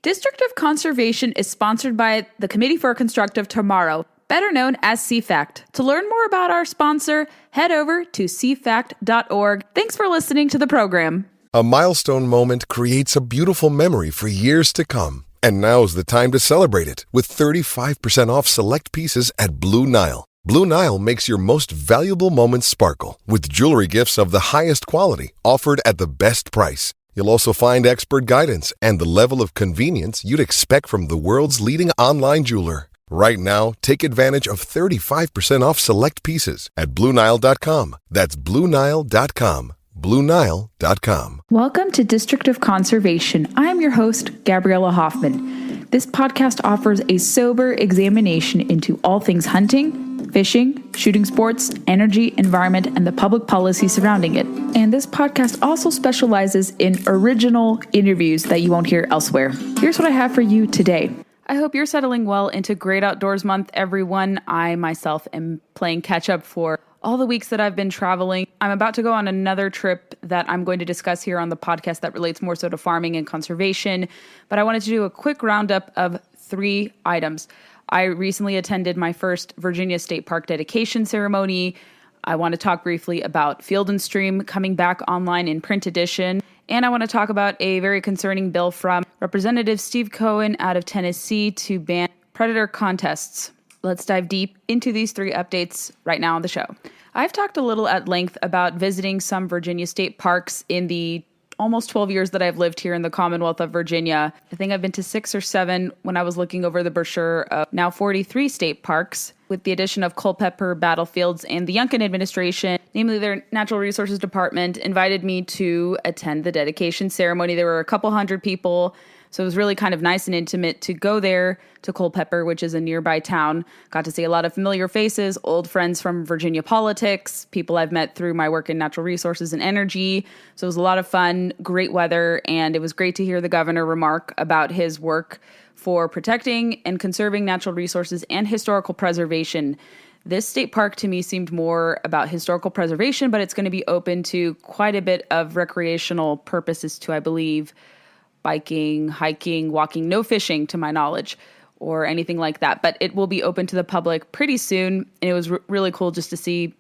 District of Conservation is sponsored by the Committee for a Constructive Tomorrow, better known as CFACT. To learn more about our sponsor, head over to cfact.org. Thanks for listening to the program. A milestone moment creates a beautiful memory for years to come. And now's the time to celebrate it with 35% off select pieces at Blue Nile. Blue Nile makes your most valuable moments sparkle with jewelry gifts of the highest quality offered at the best price. You'll also find expert guidance and the level of convenience you'd expect from the world's leading online jeweler. Right now, take advantage of 35% off select pieces at BlueNile.com. That's BlueNile.com. BlueNile.com. Welcome to District of Conservation. I am your host, Gabriella Hoffman. This podcast offers a sober examination into all things hunting, fishing, shooting sports, energy, environment, and the public policy surrounding it. And this podcast also specializes in original interviews that you won't hear elsewhere. Here's what I have for you today. I hope you're settling well into Great Outdoors Month, everyone. I myself am playing catch up for all the weeks that I've been traveling. I'm about to go on another trip that I'm going to discuss here on the podcast that relates more so to farming and conservation. But I wanted to do a quick roundup of 3 items. I recently attended my first Virginia State Park dedication ceremony. I want to talk briefly about Field and Stream coming back online in print edition. And I want to talk about a very concerning bill from Representative Steve Cohen out of Tennessee to ban predator contests. Let's dive deep into these 3 updates right now on the show. I've talked a little at length about visiting some Virginia state parks in the almost 12 years that I've lived here in the Commonwealth of Virginia. I think I've been to 6 or 7 when I was looking over the brochure of now 43 state parks, with the addition of Culpeper Battlefields, and the Youngkin administration, namely their Natural Resources Department, invited me to attend the dedication ceremony. There were a couple hundred people, so it was really kind of nice and intimate to go there to Culpeper, which is a nearby town. Got to see a lot of familiar faces, old friends from Virginia politics, people I've met through my work in natural resources and energy. So it was a lot of fun, great weather, and it was great to hear the governor remark about his work for protecting and conserving natural resources and historical preservation. This state park to me seemed more about historical preservation, but it's going to be open to quite a bit of recreational purposes too, I believe. Biking, hiking, walking, no fishing to my knowledge or anything like that. But it will be open to the public pretty soon. And it was really cool just to see,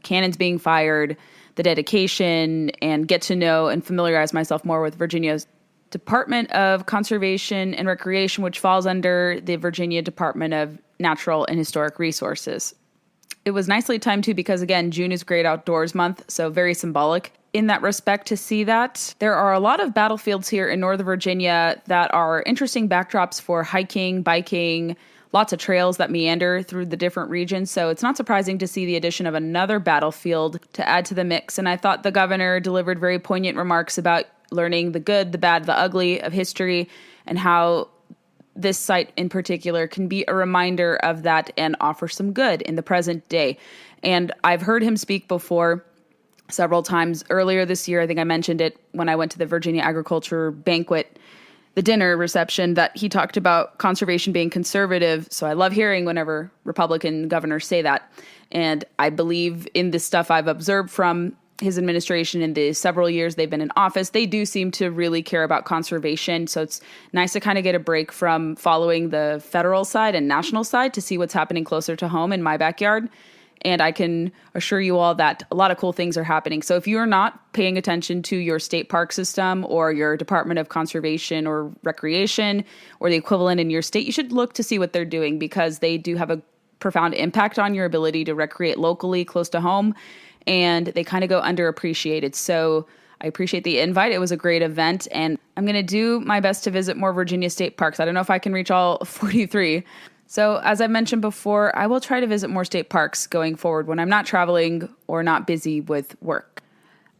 cannons being fired, the dedication, and get to know and familiarize myself more with Virginia's Department of Conservation and Recreation, which falls under the Virginia Department of Natural and Historic Resources. It was nicely timed too because, again, June is Great Outdoors Month, so very symbolic in that respect to see that. There are a lot of battlefields here in Northern Virginia that are interesting backdrops for hiking, biking, lots of trails that meander through the different regions. So it's not surprising to see the addition of another battlefield to add to the mix. And I thought the governor delivered very poignant remarks about learning the good, the bad, the ugly of history, and how this site in particular can be a reminder of that and offer some good in the present day. And I've heard him speak before several times earlier this year. I think I mentioned it when I went to the Virginia Agriculture Banquet, the dinner reception, that he talked about conservation being conservative. So I love hearing whenever Republican governors say that. And I believe in the stuff I've observed from his administration in the several years they've been in office, they do seem to really care about conservation. So it's nice to kind of get a break from following the federal side and national side to see what's happening closer to home in my backyard. And I can assure you all that a lot of cool things are happening. So if you're not paying attention to your state park system or your Department of Conservation or Recreation or the equivalent in your state, you should look to see what they're doing, because they do have a profound impact on your ability to recreate locally close to home. And they kind of go underappreciated. So I appreciate the invite. It was a great event. And I'm going to do my best to visit more Virginia state parks. I don't know if I can reach all 43. So as I mentioned before, I will try to visit more state parks going forward when I'm not traveling or not busy with work.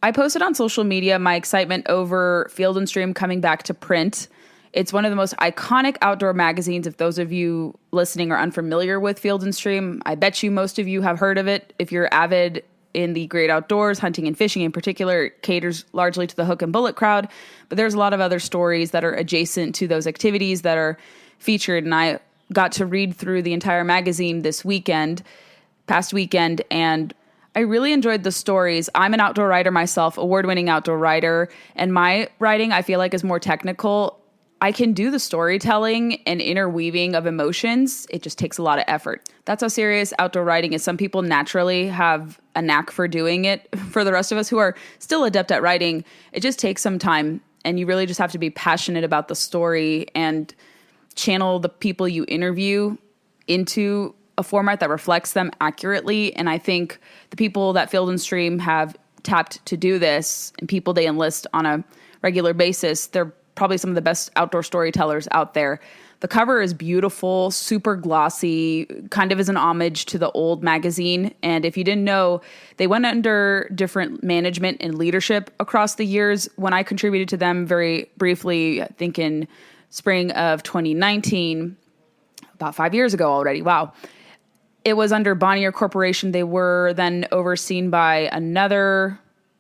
I posted on social media my excitement over Field and Stream coming back to print. It's one of the most iconic outdoor magazines. If those of you listening are unfamiliar with Field and Stream, I bet you most of you have heard of it. If you're avid in the great outdoors, hunting and fishing in particular, it caters largely to the hook and bullet crowd. But there's a lot of other stories that are adjacent to those activities that are featured. And I got to read through the entire magazine this past weekend, and I really enjoyed the stories. I'm an outdoor writer myself, award-winning outdoor writer, and my writing I feel like is more technical. I can do the storytelling and interweaving of emotions. It just takes a lot of effort. That's how serious outdoor riding is. Some people naturally have a knack for doing it. For the rest of us who are still adept at riding, it just takes some time. And you really just have to be passionate about the story and channel the people you interview into a format that reflects them accurately. And I think the people that Field and Stream have tapped to do this and people they enlist on a regular basis, they're probably some of the best outdoor storytellers out there. The cover is beautiful, super glossy, kind of as an homage to the old magazine. And if you didn't know, they went under different management and leadership across the years. When I contributed to them very briefly, I think in spring of 2019, about 5 years ago already. Wow. It was under Bonnier Corporation. They were then overseen by another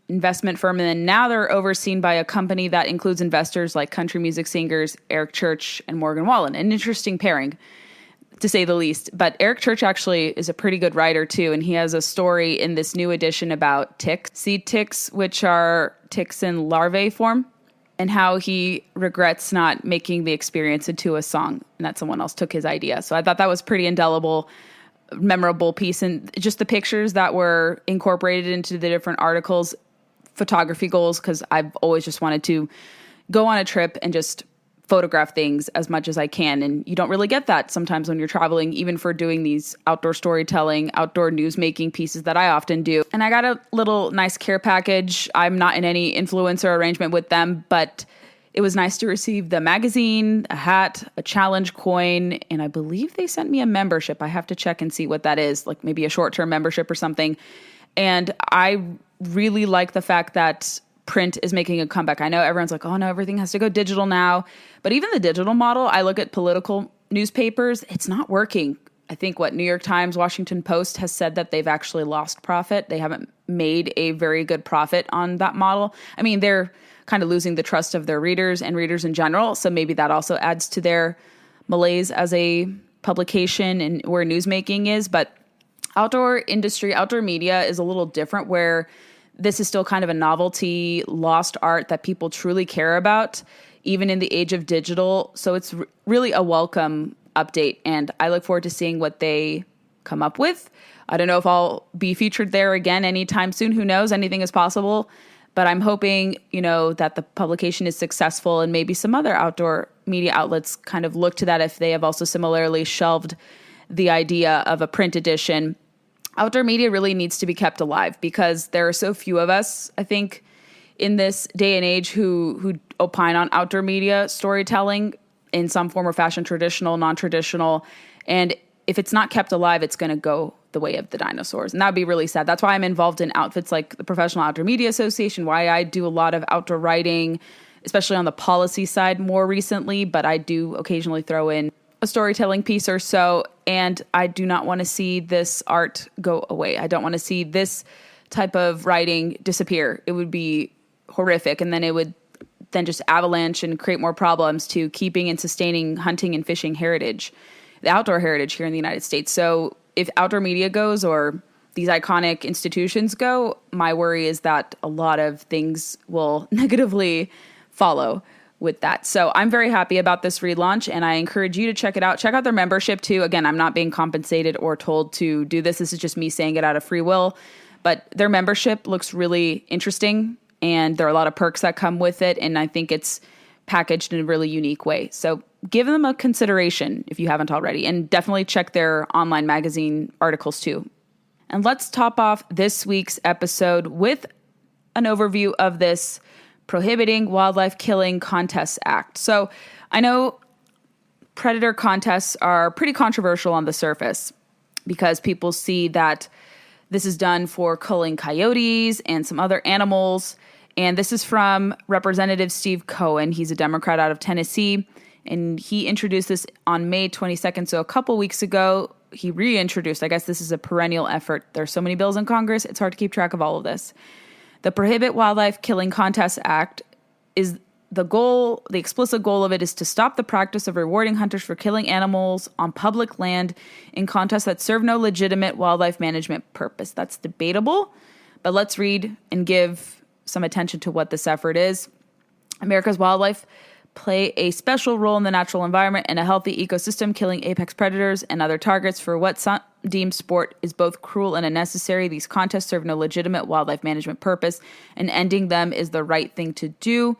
investment firm, and then now they're overseen by a company that includes investors like country music singers Eric Church and Morgan Wallen. An interesting pairing, to say the least. But Eric Church actually is a pretty good writer too, and he has a story in this new edition about ticks, seed ticks, which are ticks in larvae form, and how he regrets not making the experience into a song, and that someone else took his idea. So I thought that was pretty indelible, memorable piece, and just the pictures that were incorporated into the different articles. Photography goals, because I've always just wanted to go on a trip and just photograph things as much as I can. And you don't really get that sometimes when you're traveling, even for doing these outdoor storytelling, outdoor news making pieces that I often do. And I got a little nice care package. I'm not in any influencer arrangement with them, but it was nice to receive the magazine, a hat, a challenge coin, and I believe they sent me a membership. I have to check and see what that is, like maybe a short-term membership or something. And I really like the fact that print is making a comeback. I know everyone's like, oh no, everything has to go digital now. But even the digital model, I look at political newspapers, it's not working. I think New York Times, Washington Post has said that they've actually lost profit. They haven't made a very good profit on that model. I mean, they're kind of losing the trust of their readers and readers in general. So maybe that also adds to their malaise as a publication and where newsmaking is. But outdoor industry, outdoor media is a little different, where this is still kind of a novelty, lost art that people truly care about, even in the age of digital. So it's really a welcome update, and I look forward to seeing what they come up with. I don't know if I'll be featured there again anytime soon. Who knows? Anything is possible. But I'm hoping, that the publication is successful, and maybe some other outdoor media outlets kind of look to that if they have also similarly shelved the idea of a print edition. Outdoor media really needs to be kept alive because there are so few of us, I think, in this day and age who opine on outdoor media storytelling in some form or fashion, traditional, non-traditional. And if it's not kept alive, it's going to go the way of the dinosaurs. And that would be really sad. That's why I'm involved in outfits like the Professional Outdoor Media Association, why I do a lot of outdoor writing, especially on the policy side more recently, but I do occasionally throw in a storytelling piece or so. And I do not want to see this art go away. I don't want to see this type of writing disappear. It would be horrific. And then it would then just avalanche and create more problems to keeping and sustaining hunting and fishing heritage, the outdoor heritage here in the United States. So if outdoor media goes, or these iconic institutions go, my worry is that a lot of things will negatively follow with that. So I'm very happy about this relaunch, and I encourage you to check it out. Check out their membership too. Again, I'm not being compensated or told to do this. This is just me saying it out of free will. But their membership looks really interesting, and there are a lot of perks that come with it, and I think it's packaged in a really unique way. So give them a consideration if you haven't already, and definitely check their online magazine articles too. And let's top off this week's episode with an overview of this Prohibiting Wildlife Killing Contests Act. So I know predator contests are pretty controversial on the surface because people see that this is done for culling coyotes and some other animals. And this is from Representative Steve Cohen. He's a Democrat out of Tennessee, and he introduced this on May 22nd. So a couple weeks ago, he reintroduced, I guess this is a perennial effort. There's so many bills in Congress, it's hard to keep track of all of this. The Prohibit Wildlife Killing Contests Act is the goal, the explicit goal of it is to stop the practice of rewarding hunters for killing animals on public land in contests that serve no legitimate wildlife management purpose. That's debatable, but let's read and give some attention to what this effort is. America's wildlife play a special role in the natural environment and a healthy ecosystem, killing apex predators and other targets for what some deem sport is both cruel and unnecessary. These contests serve no legitimate wildlife management purpose, and ending them is the right thing to do.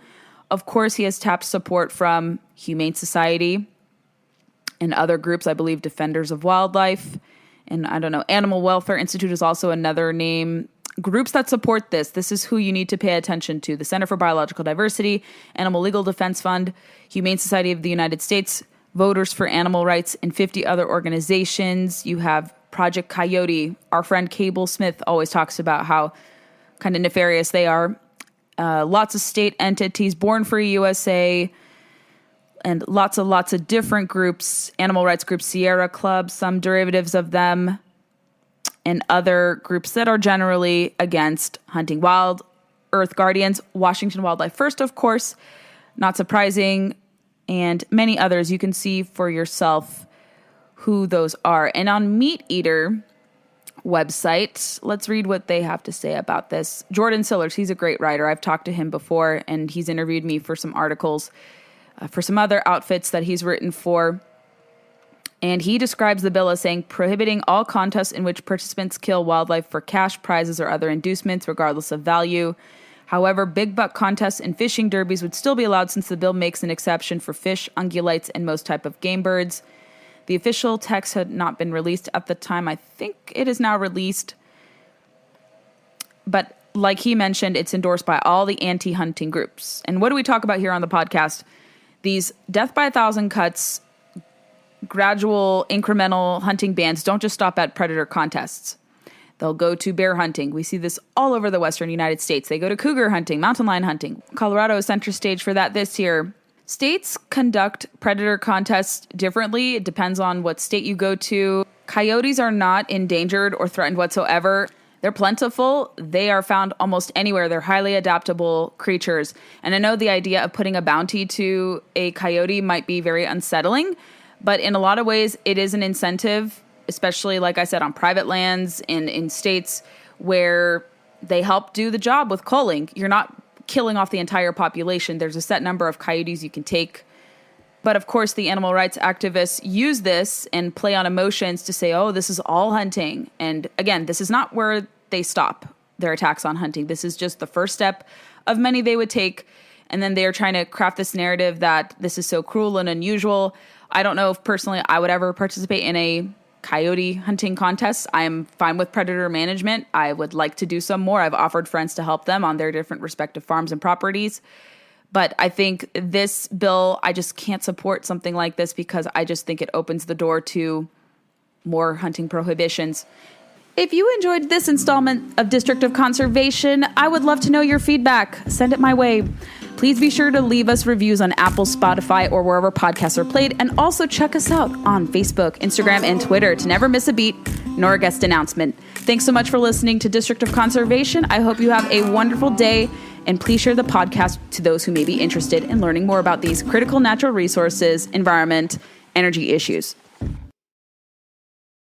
Of course, he has tapped support from Humane Society and other groups, I believe Defenders of Wildlife, and Animal Welfare Institute is also another name. Groups that support this. This is who you need to pay attention to. The Center for Biological Diversity, Animal Legal Defense Fund, Humane Society of the United States, Voters for Animal Rights, and 50 other organizations. You have Project Coyote. Our friend Cable Smith always talks about how kind of nefarious they are. Lots of state entities, Born Free USA, and lots of different groups, animal rights groups, Sierra Club, some derivatives of them, and other groups that are generally against hunting. Wild Earth Guardians, Washington Wildlife First, of course, not surprising, and many others. You can see for yourself who those are. And on Meat Eater website, let's read what they have to say about this. Jordan Sillers, he's a great writer. I've talked to him before, and he's interviewed me for some articles for some other outfits that he's written for. And he describes the bill as saying, prohibiting all contests in which participants kill wildlife for cash prizes or other inducements, regardless of value. However, big buck contests and fishing derbies would still be allowed since the bill makes an exception for fish, ungulates, and most type of game birds. The official text had not been released at the time. I think it is now released. But like he mentioned, it's endorsed by all the anti-hunting groups. And what do we talk about here on the podcast? These death by 1,000 cuts, gradual incremental hunting bans don't just stop at predator contests. They'll go to bear hunting. We see this all over the western United States. They go to cougar hunting, mountain lion hunting. Colorado is center stage for that this year. States conduct predator contests differently. It depends on what state you go to. Coyotes are not endangered or threatened whatsoever. They're plentiful. They are found almost anywhere. They're highly adaptable creatures. And I know the idea of putting a bounty to a coyote might be very unsettling, but in a lot of ways, it is an incentive, especially, like I said, on private lands and in states where they help do the job with culling. You're not killing off the entire population. There's a set number of coyotes you can take. But of course, the animal rights activists use this and play on emotions to say, oh, this is all hunting. And again, this is not where they stop their attacks on hunting. This is just the first step of many they would take. And then they are trying to craft this narrative that this is so cruel and unusual. I don't know if personally I would ever participate in a coyote hunting contest. I am fine with predator management. I would like to do some more. I've offered friends to help them on their different respective farms and properties. But I think this bill, I just can't support something like this because I just think it opens the door to more hunting prohibitions. If you enjoyed this installment of District of Conservation, I would love to know your feedback. Send it my way. Please be sure to leave us reviews on Apple, Spotify, or wherever podcasts are played, and also check us out on Facebook, Instagram, and Twitter to never miss a beat nor a guest announcement. Thanks so much for listening to District of Conservation. I hope you have a wonderful day, and please share the podcast to those who may be interested in learning more about these critical natural resources, environment, energy issues.